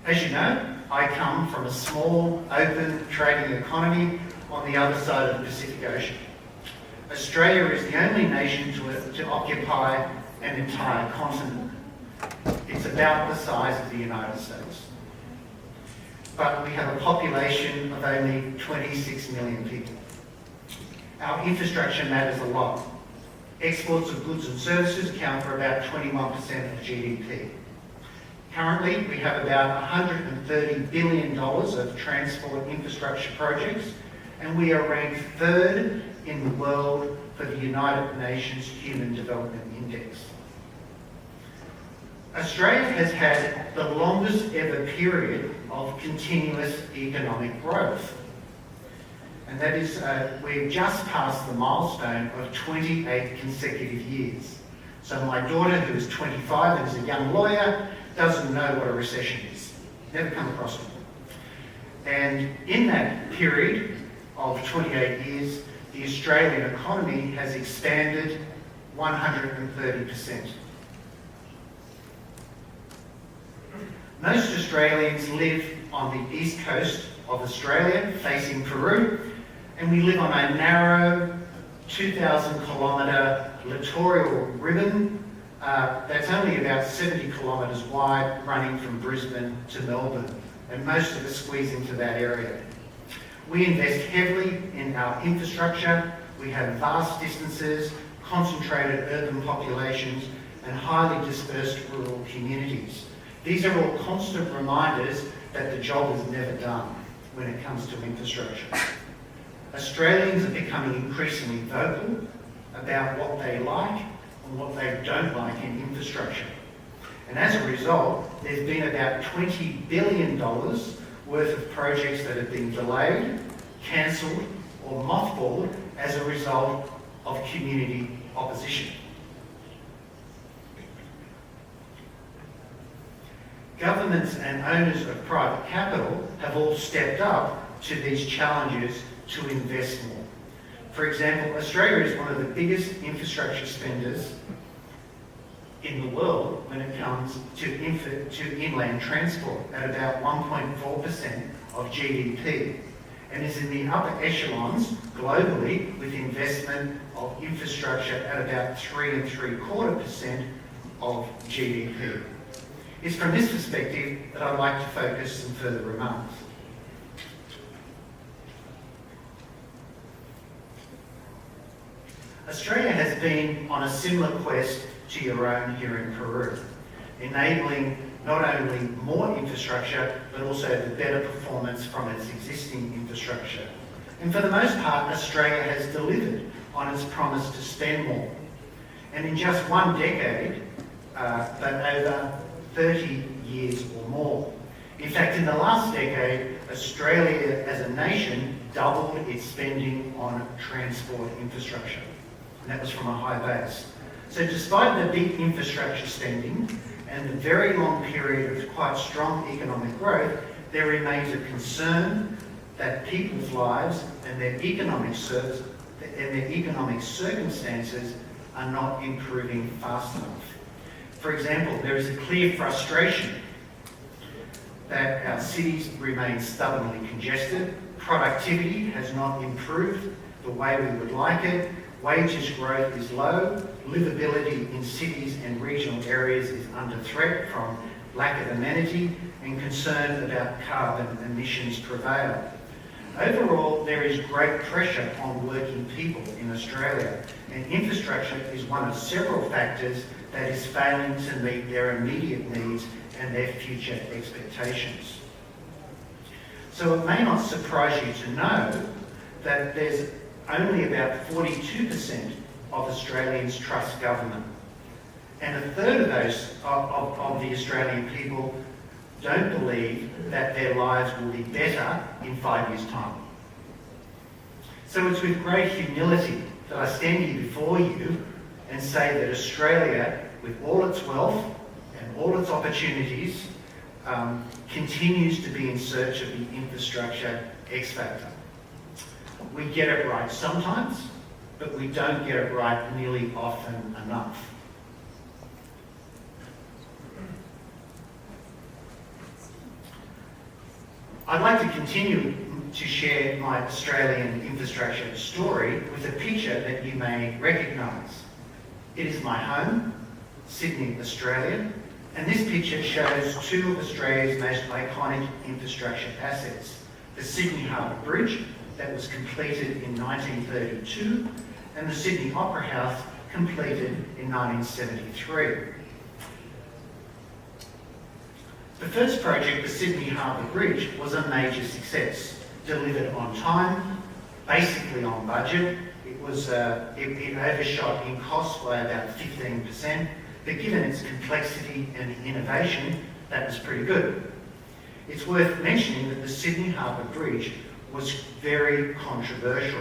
As you know, I come from a small, open trading economy on the other side of the Pacific Ocean. Australia is the only nation to occupy an entire continent. It's about the size of the United States. But we have a population of only 26 million people. Our infrastructure matters a lot. Exports of goods and services account for about 21% of GDP. Currently, we have about $130 billion of transport infrastructure projects, and we are ranked third in the world for the United Nations Human Development Index. Australia has had the longest ever period of continuous economic growth. And that is, we've just passed the milestone of 28 consecutive years. So my daughter, who is 25 and is a young lawyer, doesn't know what a recession is. Never come across one. And in that period of 28 years, the Australian economy has expanded 130%. Most Australians live on the east coast of Australia, facing Peru, and we live on a narrow 2,000 kilometre littoral ribbon that's only about 70 kilometres wide, running from Brisbane to Melbourne, and most of us squeeze into that area. We invest heavily in our infrastructure. We have vast distances, concentrated urban populations, and highly dispersed rural communities. These are all constant reminders that the job is never done when it comes to infrastructure. Australians are becoming increasingly vocal about what they like and what they don't like in infrastructure. And as a result, there's been about $20 billion worth of projects that have been delayed, cancelled, or mothballed as a result of community opposition. Governments and owners of private capital have all stepped up to these challenges to invest more. For example, Australia is one of the biggest infrastructure spenders in the world when it comes to inland transport, at about 1.4% of GDP, and is in the upper echelons globally with investment of infrastructure at about 3.75% of GDP. It's from this perspective that I'd like to focus some further remarks. Australia has been on a similar quest to your own here in Peru, enabling not only more infrastructure, but also the better performance from its existing infrastructure. And for the most part, Australia has delivered on its promise to spend more. And in just one decade, but over 30 years or more. In fact, in the last decade, Australia as a nation doubled its spending on transport infrastructure. And that was from a high base. So despite the big infrastructure spending and the very long period of quite strong economic growth, there remains a concern that people's lives and their economic circumstances are not improving fast enough. For example, there is a clear frustration that our cities remain stubbornly congested, productivity has not improved the way we would like it, wages growth is low, livability in cities and regional areas is under threat from lack of amenity, and concern about carbon emissions prevail. Overall, there is great pressure on working people in Australia, and infrastructure is one of several factors that is failing to meet their immediate needs and their future expectations. So it may not surprise you to know that there's only about 42% of Australians trust government, and a third of those of the Australian people don't believe that their lives will be better in 5 years' time. So it's with great humility that I stand here before you and say that Australia, with all its wealth and all its opportunities, continues to be in search of the infrastructure X factor. We get it right sometimes, but we don't get it right nearly often enough. I'd like to continue to share my Australian infrastructure story with a picture that you may recognise. It is my home, Sydney, Australia, and this picture shows two of Australia's most iconic infrastructure assets. The Sydney Harbour Bridge, that was completed in 1932, and the Sydney Opera House, completed in 1973. The first project, the Sydney Harbour Bridge, was a major success, delivered on time, basically on budget. It overshot in cost by about 15%, but given its complexity and innovation, that was pretty good. It's worth mentioning that the Sydney Harbour Bridge was very controversial,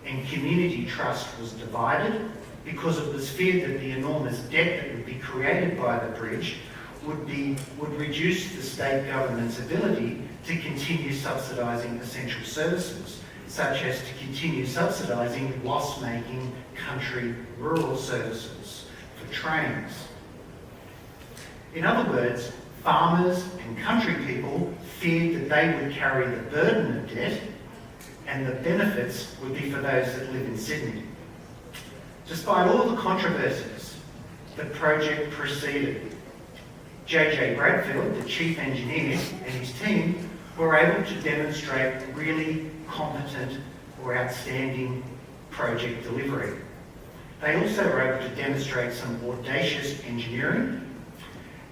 and community trust was divided because it was feared that the enormous debt that would be created by the bridge would reduce the state government's ability to continue subsidising essential services, such as to continue subsidising loss-making country rural services for trains. In other words, farmers and country people feared that they would carry the burden of debt and the benefits would be for those that live in Sydney. Despite all the controversies, the project proceeded. J.J. Bradfield, the chief engineer, and his team were able to demonstrate really competent or outstanding project delivery. They also were able to demonstrate some audacious engineering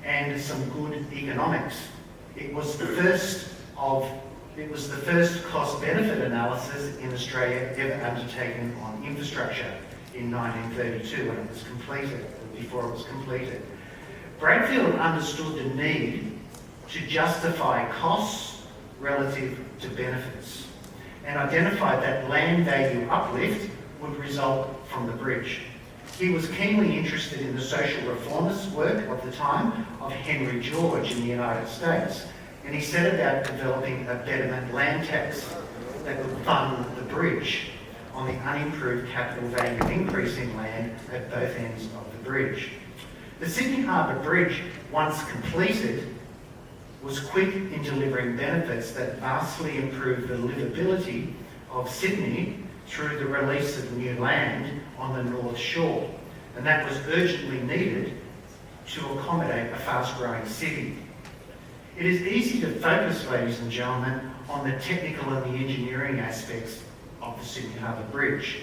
and some good economics. It was the first cost-benefit analysis in Australia ever undertaken on infrastructure in 1932 when it was completed, before it was completed. Bradfield understood the need to justify costs relative to benefits and identified that land value uplift would result from the bridge. He was keenly interested in the social reformist work of the time of Henry George in the United States, and he set about developing a betterment land tax that would fund the bridge on the unimproved capital value increasing land at both ends of the bridge. The Sydney Harbour Bridge, once completed, was quick in delivering benefits that vastly improved the livability of Sydney through the release of new land on the North Shore, and that was urgently needed to accommodate a fast-growing city. It is easy to focus, ladies and gentlemen, on the technical and the engineering aspects of the Sydney Harbour Bridge,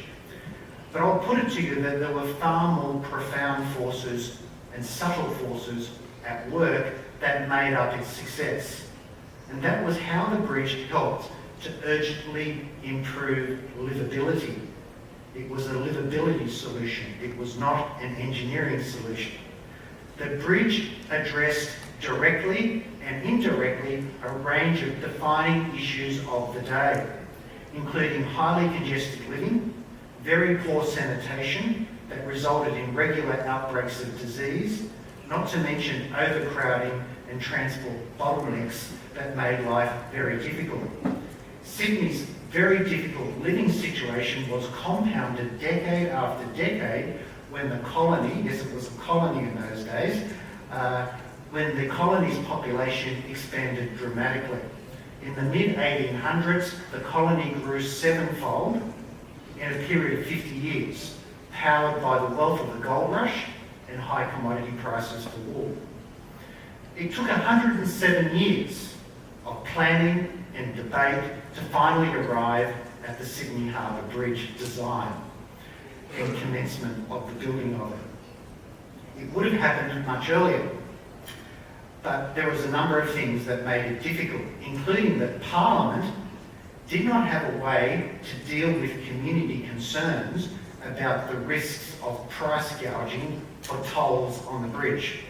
but I'll put it to you that there were far more profound forces and subtle forces at work that made up its success. And that was how the bridge helped to urgently improve livability. It was a livability solution. It was not an engineering solution. The bridge addressed directly and indirectly a range of defining issues of the day, including highly congested living, very poor sanitation that resulted in regular outbreaks of disease, not to mention overcrowding and transport bottlenecks that made life very difficult. Sydney's very difficult living situation was compounded decade after decade when the colony, yes it was a colony in those days, when the colony's population expanded dramatically. In the mid-1800s, the colony grew sevenfold in a period of 50 years, powered by the wealth of the gold rush and high commodity prices for wool. It took 107 years of planning and debate to finally arrive at the Sydney Harbour Bridge design and commencement of the building of it. It would have happened much earlier, but there was a number of things that made it difficult, including that Parliament did not have a way to deal with community concerns about the risks of price gouging for tolls on the bridge.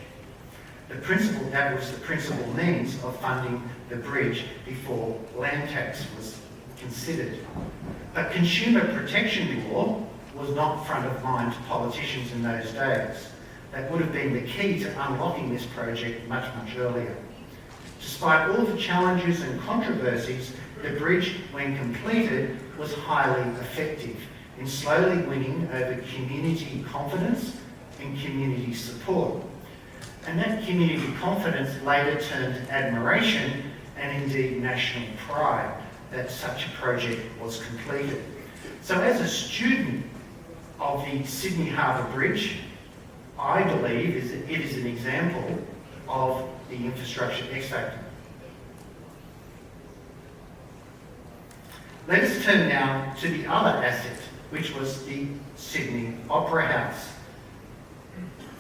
That was the principal means of funding the bridge before land tax was considered. But consumer protection law was not front of mind to politicians in those days. That would have been the key to unlocking this project much, much earlier. Despite all the challenges and controversies, the bridge, when completed, was highly effective in slowly winning over community confidence and community support. And that community confidence later turned admiration and indeed national pride that such a project was completed. So as a student of the Sydney Harbour Bridge, I believe it is an example of the infrastructure X factor. Let us turn now to the other asset, which was the Sydney Opera House.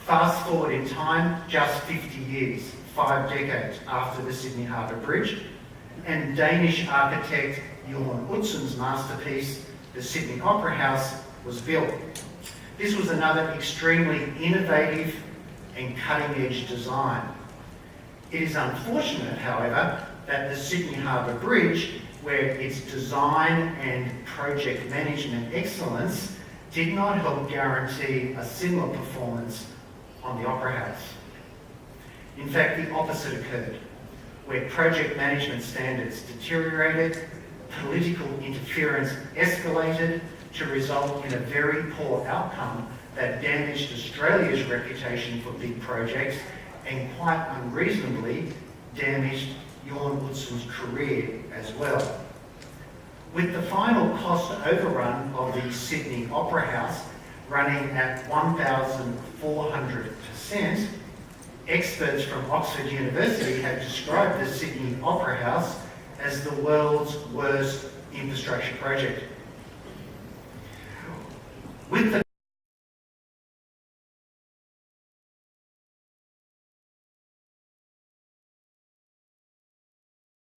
Fast forward in time, just 50 years, 5 decades after the Sydney Harbour Bridge, and Danish architect Jorn Utsen's masterpiece, the Sydney Opera House, was built. This was another extremely innovative and cutting-edge design. It is unfortunate, however, that the Sydney Harbour Bridge, where its design and project management excellence did not help guarantee a similar performance on the Opera House. In fact, the opposite occurred, where project management standards deteriorated, political interference escalated to result in a very poor outcome that damaged Australia's reputation for big projects and quite unreasonably damaged Jorn Utsen's career as well. With the final cost overrun of the Sydney Opera House running at 1,400%, experts from Oxford University have described the Sydney Opera House as the world's worst infrastructure project. With the